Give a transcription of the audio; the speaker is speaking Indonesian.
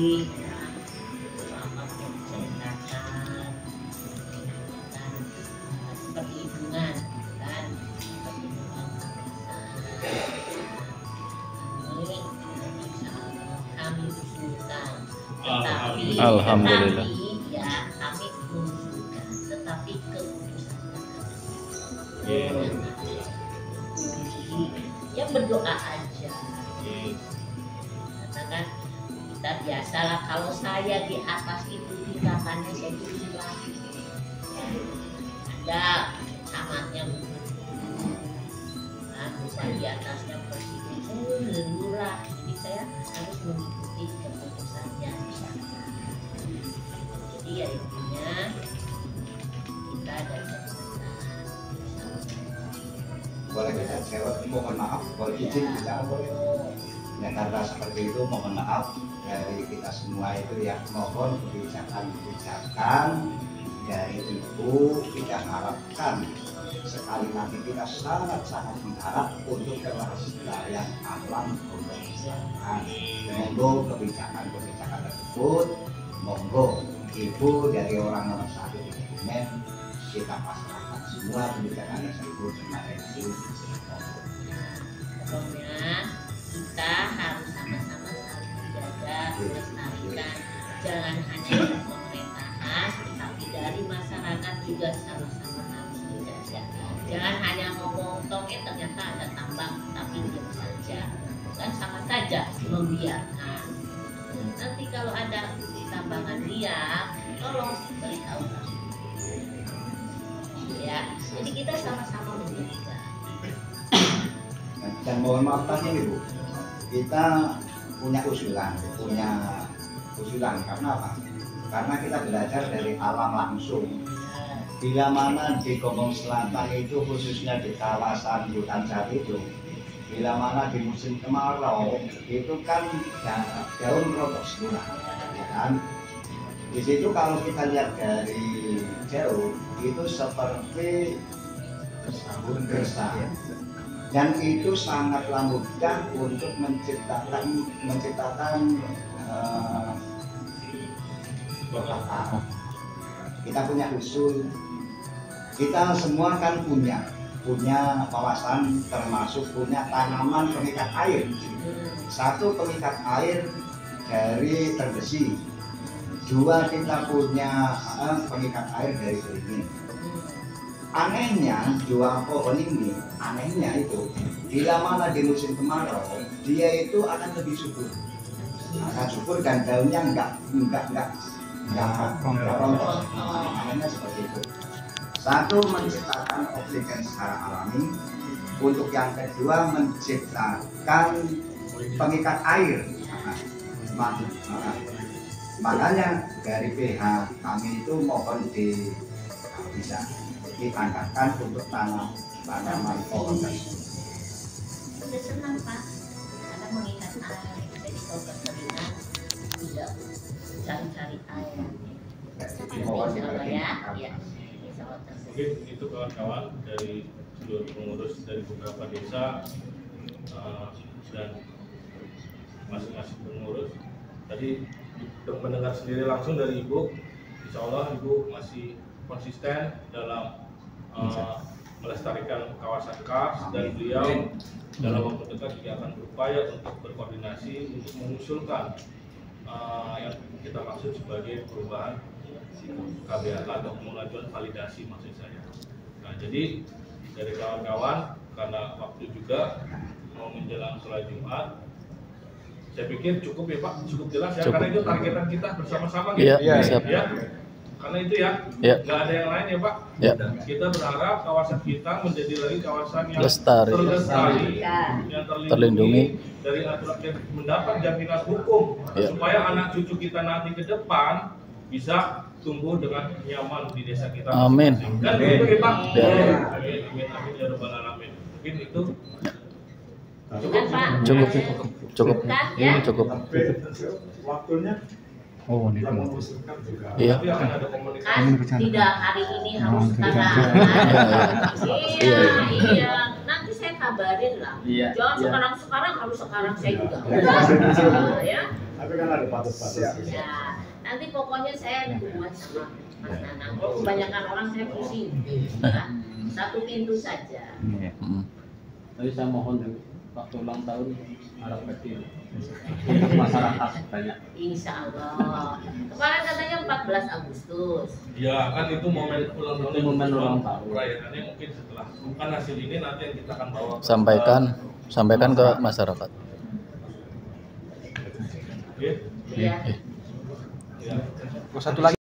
ya, apapun kesehatan, seperti hubungan kan, seperti hubungan ini kami usulkan, tetapi Alhamdulillah. ya kami mengusulkan, tetapi keputusan ya berdoa aja. Karena kan kita biasalah, kalau saya di atas itu tingkatannya saya tulis lagi. Ada camatnya, nah, bisa di atasnya presiden, lurah. Jadi saya harus mengikuti keputusannya di sana. Jadi ya intinya kita ada catatan. Boleh kita jawab, mohon maaf, boleh izin bicara boleh. Ya karena seperti itu mohon maaf dari kita semua itu ya, mohon kebijakan-kebijakan dari Ibu kita harapkan sekali lagi, kita sangat-sangat mengharap untuk kelestarian alam kebersihan. Monggo kebijakan-kebijakan tersebut, monggo Ibu dari orang nomor satu di dokumen kita pasrahkan semua kebijakan tersebut kemarin itu. Pokoknya kita harus sama-sama saling menjaga, melestarikan, jangan hanya dari pemerintahan, tetapi dari masyarakat juga sama-sama harus menjaga. Jangan hanya ngomong ternyata ada tambang tapi diam saja, kan sama saja membiarkan. Nanti kalau ada tambangan liar, tolong beritahu kami. Ya, jadi kita sama-sama menjaga. Dan mohon maaf tadi Ibu, kita punya usulan karena apa? Karena kita belajar dari alam langsung. Bila mana di Gombong Selatan itu, khususnya di kawasan hutan jati itu, bila mana di musim kemarau itu kan daun rontok semua, ya kan? Di situ kalau kita lihat dari jauh itu seperti gersang. Dan itu sangatlah mudah untuk menciptakan petaka. Kita punya usul, kita semua kan punya kawasan, termasuk punya tanaman pengikat air. Satu pengikat air dari Terdesi, dua kita punya pengikat air dari beringin. Anehnya dua pohon ini, itu bila mana di musim kemarau dia itu akan lebih subur, dan daunnya enggak rontok. Anehnya seperti itu. Satu, menciptakan oksigen secara alami. Untuk yang kedua, menciptakan pengikat air. Makanya dari pihak kami itu mohon bisa ditangkapkan untuk tanaman pohon tersebut. Sudah senang Pak, karena mengikat air. Jadi kalau keseringan tidak cari-cari air. Mohon Ya. Mungkin itu kawan-kawan dari seluruh pengurus dari beberapa desa dan masing-masing pengurus. Tadi mendengar sendiri langsung dari Ibu, insya Allah Ibu masih konsisten dalam melestarikan kawasan Kars, dan beliau dalam waktu dekat juga akan berupaya untuk berkoordinasi untuk mengusulkan yang kita maksud sebagai perubahan KBHK atau pengajuan validasi maksud saya. Nah, jadi dari kawan-kawan, karena waktu juga mau menjelang sholat Jumat, saya pikir cukup ya Pak, cukup jelas ya, karena itu targetan kita bersama-sama gitu. Ya. Karena itu ya, nggak ada yang lain ya Pak. Kita berharap kawasan kita menjadi lagi kawasan yang terlestari, yang terlindungi dari aturan, dan mendapat jaminan hukum supaya anak cucu kita nanti ke depan bisa tumbuh dengan nyaman di desa kita. Amin. Dan begitu Pak. Amin ya rabbal alamin. Mungkin itu cukup. Waktunya ini mengusulkan juga. Iya. Kan tidak hari ini harus sekarang. Iya. Nanti saya kabarin lah. Iya, Jangan iya. sekarang harus sekarang saya juga. Ya. Tapi kan ada batas-batas. Ya, nanti pokoknya saya buat sama Mas Nanang. Kalau kebanyakan orang saya pusing. Ya. Satu pintu saja. Tapi saya mohon waktu ulang tahun harap kecil untuk masyarakat banyak. Insya Allah. Kemarin katanya 14 Agustus. Ya kan itu momen ulang tahun. Itu momen ulang tahun. Perayaannya mungkin setelah bukan hasil ini nanti yang kita akan bawa. Sampaikan ke masyarakat. Oke. Ya. Ya. Satu lagi.